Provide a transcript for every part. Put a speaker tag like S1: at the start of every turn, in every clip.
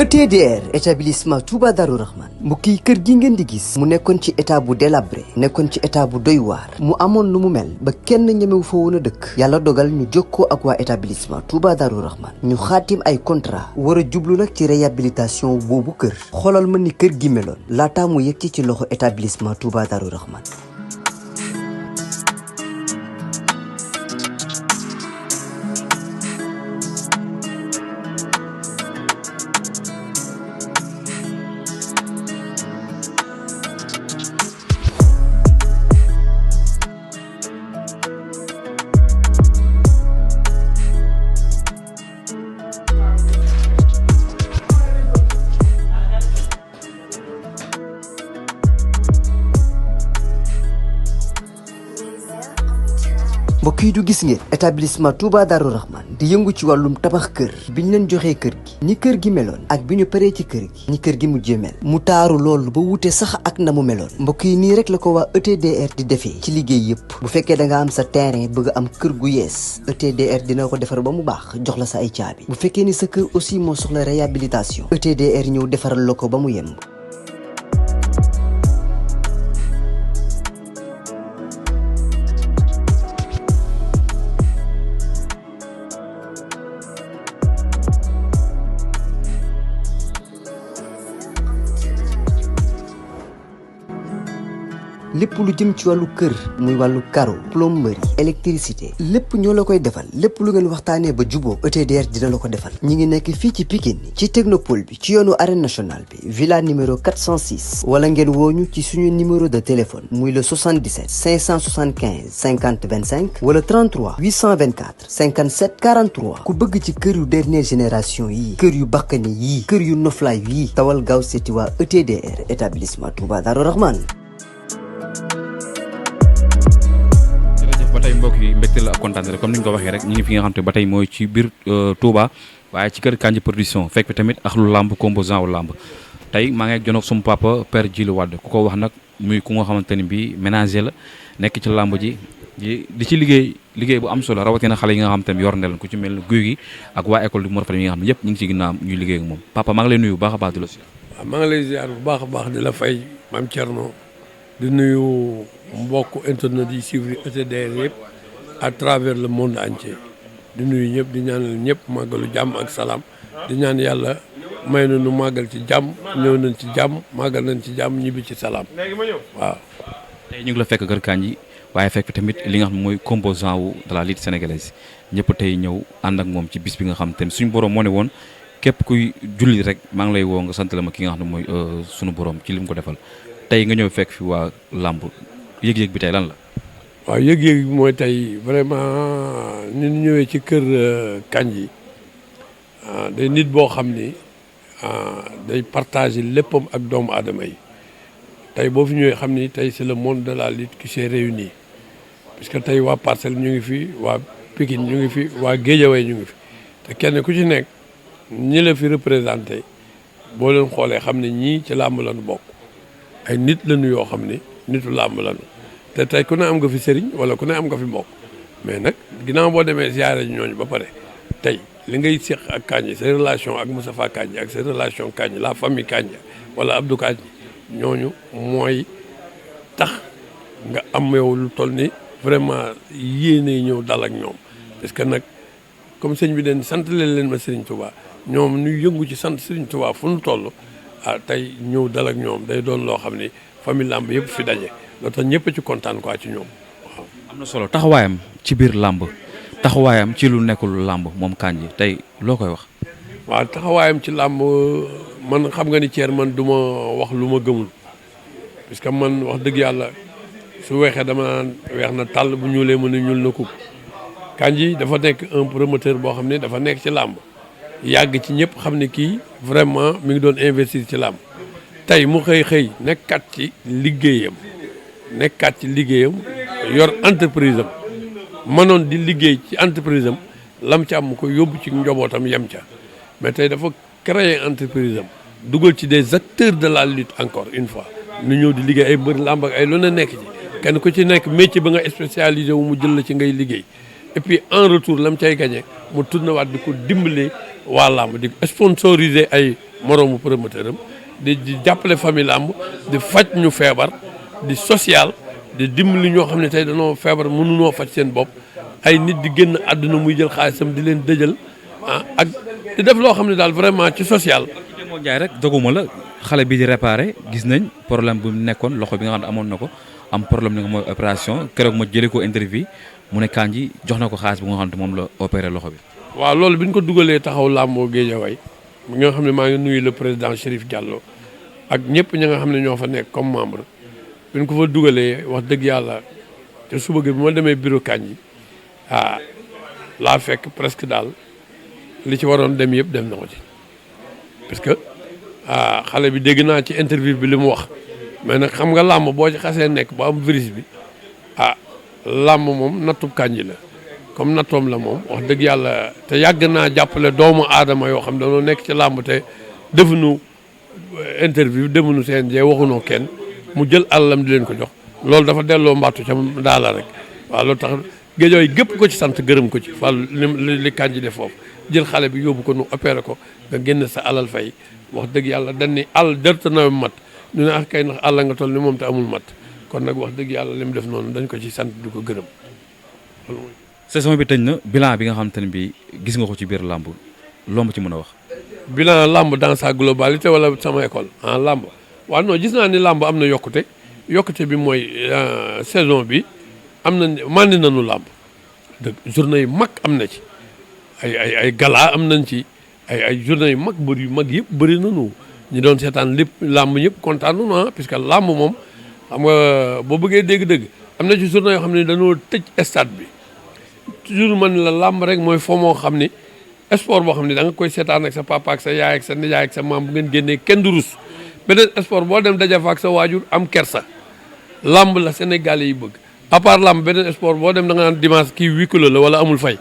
S1: ETDR établissement Touba Darou Rahman mbokk yi kër gi ngeen di gis mu nekkoon ci état bu délabré nekkoon ci état bu doy waar mu amoon lu mu mel ba kenn ñemewu fa woon a dëkk yàlla dogal ñu jokkoo ak waa établissement Touba Darou Rahman ñu xaatim ay contrat war a jublu nag ci réhabilitation boobu kër xoolal ma ni kër gi meloon laataa mu yegg ci loxo établissement Touba Darou Rahman. mbokk yi du gis ngeen établissement Touba Darou Rahman di yëngu ci wàllum tabax kër bi ñu leen joxee kër gi ni kër gi meloon ak bi ñu paree ci kër gi ni kër gi mujjee mel mu taaru loolu ba wute sax ak na mu meloon mbokk yi nii rek la ko waa ETDR di defee ci liggéey yëpp bu fekkee da nga am sa terrain bëgg am kër gu yees ETDR dina ko defar ba mu baax jox la sa ay caabi bu fekkee ni sa kër aussi moo soxla réhabilitation ETDR ñëw defaral la ko ba mu yemb. lépp lu jëm ci wàllu kër muy wàllu carreau plomberie électricité lépp ñoo la koy defal lépp lu ngeen waxtaanee ba juboo ETDR dina la ko defal ñi ngi nekk fii ci Pikine ci technopole bi ci yoonu arène nationale bi villa numéro 406 wala ngeen wooñu ci suñu numéro de téléphone muy le 77 575 50 25 wala 33 824 57 43 ku bëgg ci kër yu dernière génération yii kër yu bakkane yii kër yu noflaay yii tawal gaaw seeti waa ETDR établissement Touba Darou Rahman.
S2: ba tey mbokk yi mbégte la ak kontaan rek comme ni ñu ko waxee rek ñu ngi fi nga xam te ba tey mooy ci biir Touba waaye ci kër Kandji production fekk fi tamit ak lu làmb composant wu làmb tey maa ngi ak jonoog suma papa Père Djily Wade ku ko wax nag muy ku nga xamante ni bii ménager la nekk ci làmb ji di ci liggéey bu am solo rawatina xale yi nga xam te ne yor na leen ku ci mel ni guy gi ak waa école du Mor Fadam yi nga xam ne yëpp ñu ngi ci ginnaaw ñuy liggéey ak moom papa maa ngi lay nuyu bu baax a baax di la si.
S3: waaw maa ngi lay ziar bu baax a baax di la fay maam Thierno di nuyu mbokk internet yi suivre ETDR yëpp à travers le monde entier di nuyu ñëpp di ñaanal ñëpp màggalu jàmm ak salaam di ñaan yàlla may na nu màggal ci jàmm ñëw nañ ci jàmm màggal nañ ci jàmm ñibbi ci salaam waaw.
S2: tey ñu ngi la fekk kër Kandji waaye fekk tamit li nga xam ne mooy composant wu de la lutte sénégalaise ñëpp tey ñëw ànd ak moom ci bis bi nga xam te ne suñu borom moo ne woon képp kuy julli rek maa ngi lay woo nga sant la ma ki nga xam ne mooy suñu borom ci li mu ko defal tey nga ñëw fekk fi waa làmb yëg-yëg bi tey lan la.
S3: waaw yëg-yëg bi mooy tey vraiment ni ñu ñëwee ci kër Kandji day nit boo xam ni day partager léppam ak doomu aadama yi tey boo fi ñëwee xam ni tey c'est le monde de la lutte qui s'est réuni puisque tey waa Parcelles ñu ngi fi waa Pikine ñu ngi fi waa Guédiawaye ñu ngi fi te kenn ku ci nekk ñi la fi représenté boo leen xoolee xam ne ñii ci làmb lañu bokk ay nit lañu yoo xam ni nitu làmb lañu te tey ku ne am nga fi sëriñ wala ku ne am nga fi mbokk mais nag ginnaaw boo demee ziare ñooñu ba pare tey li ngay séq ak Kandji sa relation ak Moustapha Kandji ak sa relation Kandji la famille Kandji wala Abdou Kandji ñooñu mooy tax nga am yow lu toll ni vraiment yéene ñëw dal ak ñoom parce que nag comme sëñ bi den sant leen ma Serigne Touba ñoom ñu yëngu ci sant Serigne Touba fu nu toll tey ñëw dal ak ñoom day doon loo xam ni famille làmb yëpp fi daje loolu tax ñëpp ci kontaan quoi ci ñoom waaw.
S2: am na solo taxawaayam ci biir làmb taxawaayam ci lu nekkul làmb moom Kandji tey loo koy wax.
S3: waaw taxawaayam ci làmb man xam nga ni Thier man du ma wax lu ma gëmul parce que man wax dëgg yàlla su weexee dama naan weex na tàll bu ñuulee mën a ñuul na kub Kandji dafa nekk un promoteur boo xam ne dafa nekk ci làmb yàgg ci ñëpp xam ne kii vraiment mi ngi doon investir ci làmb tey mu xëy nekkat ci liggéeyam yor entreprise am mënoon di liggéey ci entreprise am lam ca am mu ko yóbbu ci njobootam yem ca mais tey dafa créer entreprise am dugal ci des acteurs de la lutte encore une fois ñu ñëw di liggéey ay mbër làmb ak ay lu ne nekk ci kenn ku ci nekk métier ba nga spécialisé wu mu jël la ci ngay liggéey et puis en retour lam cay gagné mu tourné waat di ko dimbalee waa làmb di sponsoriser ay moroomu promoteur am di jàppale famille làmb di faj ñu feebar di social di dimbali ñoo xam ne tey dañoo feebar mënunoo faj seen bopp ay nit di génn àdduna muy jël xaalisam di leen dëjal ak di def loo xam ne daal vraiment ci social.
S2: moo jaay rek doguma la xale bi di réparé gis nañ problème bu nekkoon loxo bi nga xam ne amoon na ko am problème ni nga mooy opération keroog ma jëlee ko interview mu ne Kandji jox na ko xaalis bu nga xam ne moom la opéré loxo bi.
S3: waaw loolu bi ñu ko dugalee taxaw làmboo Guédiawaye mi nga xam ne maa ngi nuyu le président Chérif Diallo ak ñëpp ñi nga xam ne ñoo fa nekk comme membre bi ñu ko fa dugalee wax dëgg yàlla te suba gi bi ma demee bureau Kandji laa fekk presque daal li ci waroon dem yëpp dem na ko ci parce que xale bi dégg naa ci interview bi li mu wax mais nag xam nga làmb boo ci xasee nekk ba am virus bi làmb moom nattub Kandji la comme nattoom la moom wax dëgg yàlla te yàgg naa jàppale doomu aadama yoo xam dañoo nekk ci làmb te defuñu interview demuñu CNG waxunoo kenn mu jël àllam di leen ko jox loolu dafa delloo mbattu ca daala rek waaw loolu tax Guédiawaye gépp ko ci sant gërëm ko ci fal li Kandji def foofu jël xale bi yóbbu ko nu opéré ko nga génn sa alal fay wax dëgg yàlla dañ ni àll dërta nawe mat ñu ne ak kay ndax àll nga toll ni moom te amul mat kon nag wax dëgg yàlla li mu def noonu dañ ko ci sant di ko gërëm.
S2: saison bi tëj na bilan bi nga xam te ne bi gis nga ko ci biir làmb lomb ci mën a wax.
S3: bilan làmb dans sa globalité wala sama école làmb waaw non gis naa ni làmb am na yokkute bi mooy saison bi am na màndi nañu làmb dëgg journée yu mag am na ci ay gala am nañ ci ay journée yu mag yu mag yëpp bëri nañu ñi doon seetaan lépp làmb ñëpp kontaan nañu puisque làmb moom xam nga boo bëggee dégg-dëgg am na ci journée yoo xam ne dañoo tëj stade bi toujours man la làmb rek mooy foo moo xam ni sport boo xam ne da nga koy seetaan ak sa papa ak sa yaay ak sa nijaay ak sa maam bu ngeen génnee kenn du rus beneen sport boo dem daja fa ak sa waajur am kersa làmb la Sénégalais yi bëgg à part làmb beneen sport boo dem da nga naan dimanche kii huis clos la wala amul fay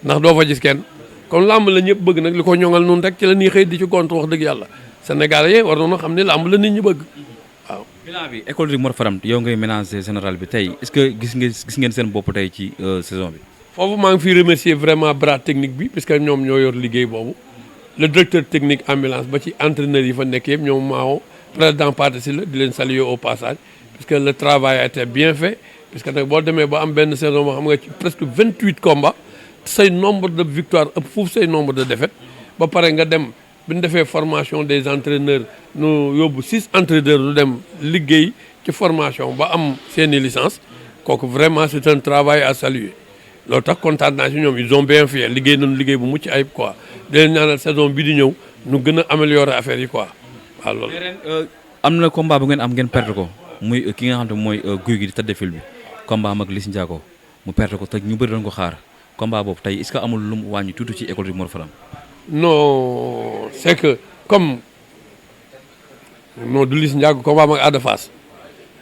S3: ndax doo fa gis kenn kon làmb la ñëpp bëgg nag li ko ñoŋal noonu rek ci la ñuy xëy di ci gont wax dëgg yàlla Sénégalais yi war nañoo xam ne làmb la nit ñi bëgg waaw.
S2: bilan bi école de Mor Faram yow ngay ménager général bi tey est-ce que gis ngeen seen bopp tey ci saison bi.
S3: foofu maa ngi fiy remercier vraiment bras technique bi parce que ñoom ñoo yor liggéey boobu le directeur technique ambulance ba ci entraîneur yi fa nekk yëpp ñoom maaw président Pathé Sylla di leen saluer au passage parce que le travail a été bien fait parce que nag boo demee ba am benn saison boo xam nga ci presque 28 combats say nombre de victoires ëpp foofu say nombre de défaites ba pare nga dem bi ñu defee formation des entraîneurs nu yóbbu 6 entraîneurs lu dem liggéey ci formation ba am seeni licence kooku vraiment c'est un travail à saluer loolu tax kontaan naa si ñoom ils ont bien fait liggéey nañu liggéey bu mucc ayib quoi di leen ñaanal saison bi di ñëw ñu gën a améliorer affaire yi quoi waaw loolu.
S2: am na combat bu ngeen am ngeen perdre ko muy ki nga xam ne mooy guy gi di tëdd fil bi combat am ak Liss Ndiago mu perdre ko te ñu bëri doon ko xaar combat boobu tey est-ce que amul lu mu wàññi tuuti ci école de Mor Faram.
S3: non c'est que comme non du Liss Ndiago combat am ak Ada Fass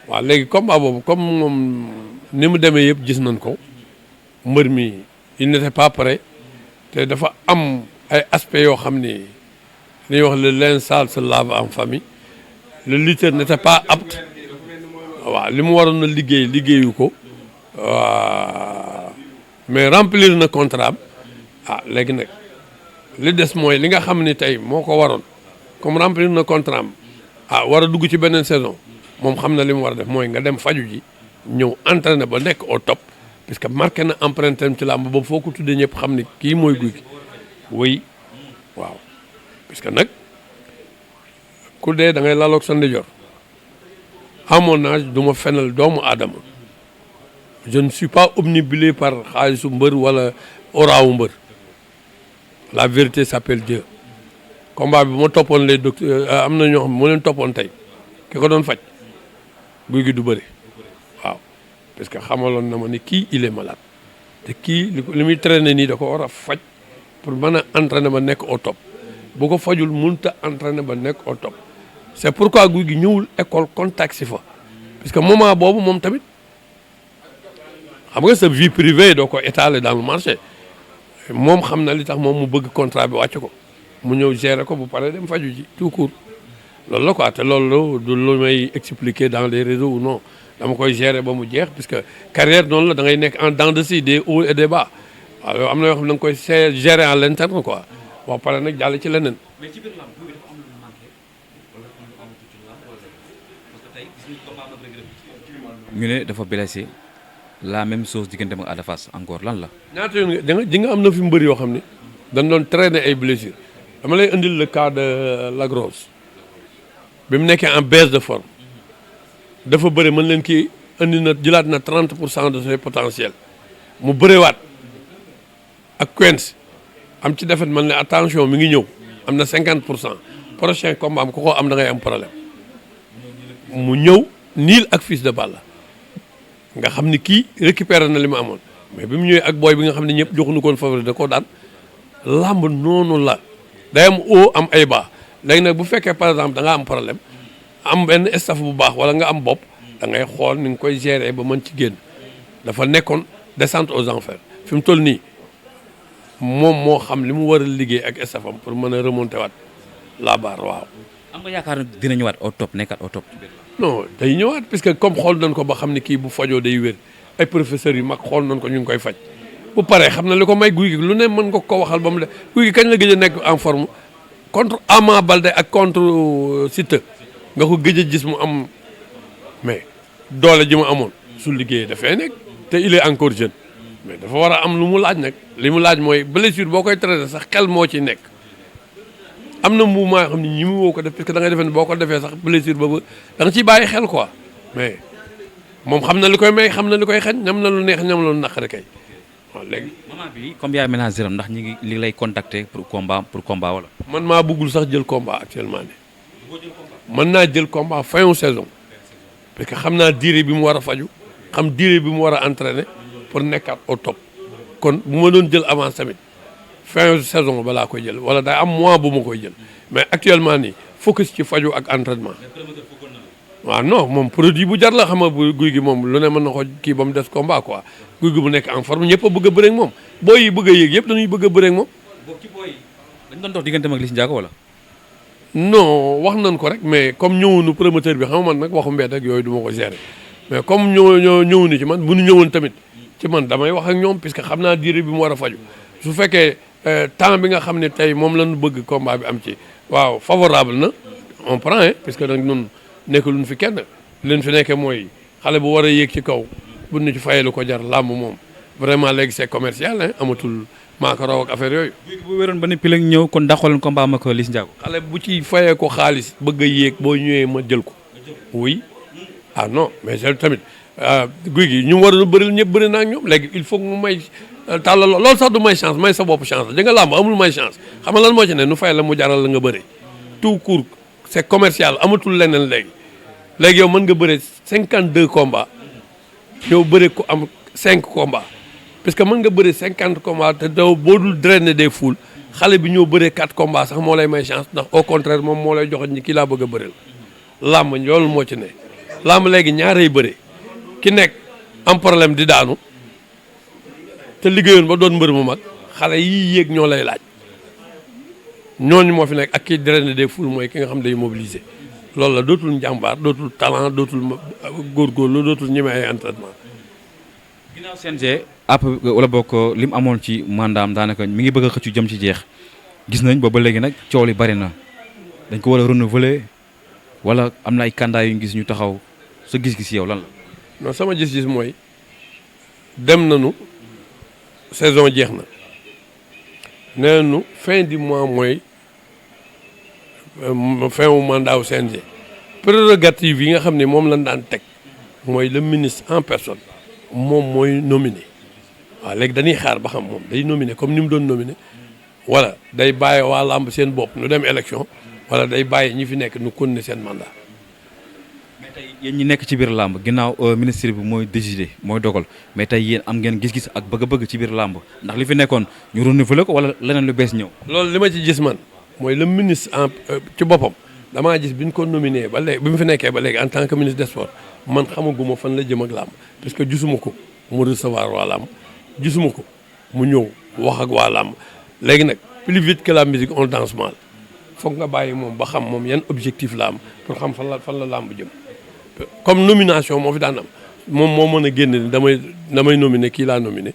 S3: waaw léegi combat boobu comme moom ni mu demee yëpp gis nañ ko. mbër mi il n'était pas prêt te dafa am ay aspects yoo xam ni li ñuy wax le linge sale se lave en famille le lutteur n'était pas apte waaw li mu waroon na liggéeyu ko mais remplir na contrat am léegi nag li des mooy li nga xam ni tey moo ko waroon comme remplir na contrat am war a dugg ci beneen saison moom xam na li mu war a def mooy nga dem faju ji ñëw entraîner ba nekk au top parce que marqué na empreinte am ci làmb boobu foo ko tuddee ñëpp xam ni kii mooy Gouye Gui oui waaw parce que nag ku dee da ngay laloog sa ndijoor à mon âge du ma fenal doomu aadama je ne suis pas obnubilé par xaalisu mbër wala oraawu mbër la vérité s'appelle Dieu combat bi bu ma toppoon les docteurs am na ñoo xam moo leen toppoon tey ki ko doon faj Gouye Gui du bëri waaw parce que xamaloon na ma ni kii il est malade te kii li muy traîner nii da ko war a faj pour mën a entraîner ba nekk au top bu ko fajul mënut a entraîner ba nekk au top c'est pourquoi Gouye Gui ñëwul école contact si fa parce que moment boobu moom tamit xam nga sa vie privée doo ko étaler dans le marché moom xam na li tax moom mu bëgg contrat bi wàcc ko mu ñëw gérer ko bu paree dem faju ji tout court loolu la quoi te loolu du lu may expliquer dans les réseaux ou non dama koy gérer ba mu jeex puisque carrière noonu la da ngay nekk en dents de scie des hauts et des bas waaw yow am na yoo xam ne da nga koy gérer à l'interne quoi boo pare nag jàll ci leneen.
S2: mais ci biir lamb bi dafa am lu manqué wala am lu amatul ci lamb wala parce que tey gis nañu combat ak Reug Reug ñu ne dafa blessé la même chose diggante ak Ada Fass encore lan la.
S3: ñaata yoon nga am na fi mbër yoo xam ne dañ doon traîner ay blessures dama lay indil le cas de Lac Rose bi mu nekkee en baisse de forme dafa bëri mën leen kii indi na jëlaat na 30% de ses potentiels mu bëriwaat ak Quench am ci defet man ne attention mi ngi ñëw am na 50% prochain combat am ku ko am da ngay am problème mu ñëw niil ak Fils de Balla nga xam ni kii récupéré na li mu amoon mais bi mu ñëwee ak booy bi nga xam ne ñëpp joxuñu koon favori da koo daan làmb noonu la day am haut am ay bas léegi nag bu fekkee par exemple da nga am problème am benn staff bu baax wala nga am bopp da ngay xool ni nga koy gérer ba mën ci génn dafa nekkoon descente aux enfers fi mu toll nii moom moo xam li mu war a liggéey ak staffam pour mën a remonter waat la barre waaw.
S2: am nga yaakaar ne dina ñëwaat au top nekkaat au top.
S3: non day ñëwaat puisque comme xool nañ ko ba xam ne kii bu fajoo day wér ay professeurs yu mag xool nañ ko ñu ngi koy faj bu paree xam na li ko may guy gi lu ne mën nga ko waxal ba mu de guy gi kañ la gëj a nekk en forme contre Ama Baldé ak contre Siteu nga ko gëj a gis mu am mais doole ji mu amoon su liggéeyee dafay nekk te il est encore jeune mais dafa war a am lu mu laaj nag li mu laaj mooy blessure boo koy traité sax xel moo ci nekk am na mouvement yoo xam ne ñi mu woo ko def parce que da ngay defee ne boo ko defee sax blessure boobu da nga ciy bàyyi xel quoi mais moom xam na li koy may xam na li koy xañ ñam na lu neex ñam na lu naqari kay waaw léegi.
S2: moment bi comme yaay ménagère am ndax ñi ngi li lay contacter pour combat wala.
S3: man maa bëggul sax jël combat actuellement nii mën naa jël combat fin saison parce que xam naa durée bi mu war a faju xam durée bi mu war a entraîner pour nekkaat au top kon bu ma doon jël avance tamit fin saison balaa koy jël wala day am mois bu ma koy jël mais actuellement nii focus ci faju ak entraînement. waaw non moom produit bu jar la xam nga bu guy gi moom lu ne mën na ko kii ba mu des combat quoi guy gi bu nekk en forme ñëpp a bëgg a bëre ak moom booy yi bëgg a yéeg yëpp dañuy bëgg a bëre ak moom.
S2: boobu ci booy yi dañ doon dox diggante ak Liss Ndiago wala.
S3: non wax nañ ko rek mais comme ñëwunu promoteur bi xam nga man nag waxu mbedd ak yooyu du ma ko gérer mais comme ñëwunu ci man bu ñu ñëwoon tamit ci man damay wax ak ñoom puisque xam naa durée bi mu war a faju su fekkee temps bi nga xam ne tey moom lañu bëgg combat bi am ci waaw favorable na on prend puisque nag ñun nekk luñ fi kenn leen fi nekkee mooy xale bu war a yéeg ci kaw bu ñu ci fayee lu ko jar làmb moom vraiment léegi c'est commercial amatul maaka raw ak affaire yooyu.
S2: bu wéroon ba ni pile ñëw kon daxoo leen combat am ak Liss Ndiago.
S3: xale bu ci fayee ko xaalis bëgg a yéeg boo ñëwee ma jël ko oui ah non mais c'est tamit guy gi ñu war a bëri ñëpp bëri naa ak ñoom léegi il faut mu may tàllal loolu sax du may chance may sa bopp chance la da nga làmb amul may chance xam nga lan moo ci ne nu fay la mu jaral la nga bëri tout court c'est commercial amatul leneen léegi yow mën nga bëre 52 combats yow bëre ko am 5 combats parce que mën nga bëre 50 combats te doo boo dul drainer des foules xale bi ñëw bëree 4 combats sax moo lay may chance ndax au contraire moom moo lay joxe ñi kii laa bëgg a bëreel làmb loolu moo ci ne làmb léegi ñaarey bëre ki nekk am problème di daanu te liggéeyoon ba doon mbër mu mag xale yii yéeg ñoo lay laaj ñooñu moo fi nekk ak kii drainer des foules mooy ki nga xam day mobiliser loolu la dootul njàmbaar dootul talent dootul góorgóorlu dootul ñeme ay entraînement.
S2: ginnaaw CNG app wala bokk li mu amoon ci mandaam daanaka mi ngi bëgg a xëccu jëm ci jeex gis nañ ba léegi nag coow li bari na dañ ko war a renouveler wala am na ay candidat yu ñu gis ñu taxaw sa gis-gis yow lan la.
S3: non sama gis-gis mooy dem nañu saison jeex na nee nañu fin du mois mooy. fin wu mandat wu CNG prérogative yi nga xam ne moom lañ daan teg mooy le ministre en personne moom mooy nominé waaw léegi dañuy xaar ba xam moom day nominé comme ni mu doon nominé wala day bàyyi waa làmb seen bopp nu dem élection wala day bàyyi ñi fi nekk nu continuer seen mandat.
S2: mais tey yéen ñi nekk ci biir làmb ginnaaw ministre bi mooy décider mooy dogal mais tey yéen am ngeen gis-gis ak bëgg-bëgg ci biir làmb ndax li fi nekkoon ñu renouveler ko wala leneen lu bees ñëw.
S3: loolu li ma ci gis man. mooy le ministre ci boppam damaa gis bi ñu ko nominé ba léegi bi mu fi nekkee ba léegi en tant que ministre des sports man xamaguma fan la jëm ak làmb parce que gisuma ko mu recevoir waa làmb gisuma ko mu ñëw wax ak waa làmb léegi nag plus vite que la musique on danse mal foog nga bàyyi moom ba xam moom yan objectif la am pour xam fan la làmb jëm comme nomination moo fi daan am moom moo mën a génn ni damay nominé kii laa nominé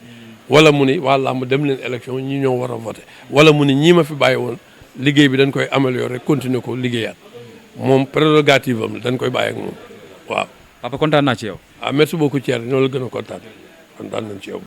S3: wala mu ni waa làmb dem leen élection ñi ñoo war a voté wala mu ni ñii ma fi bàyyi woon liggéey bi dañ koy améliorer continuer ko liggéeyaat moom prérogative am la dañ koy bàyyi ak moom waaw.
S2: papa kontaan naa ci yow.
S3: merci beaucoup Thierno ñoo la gën a kontaan nañ ci yow.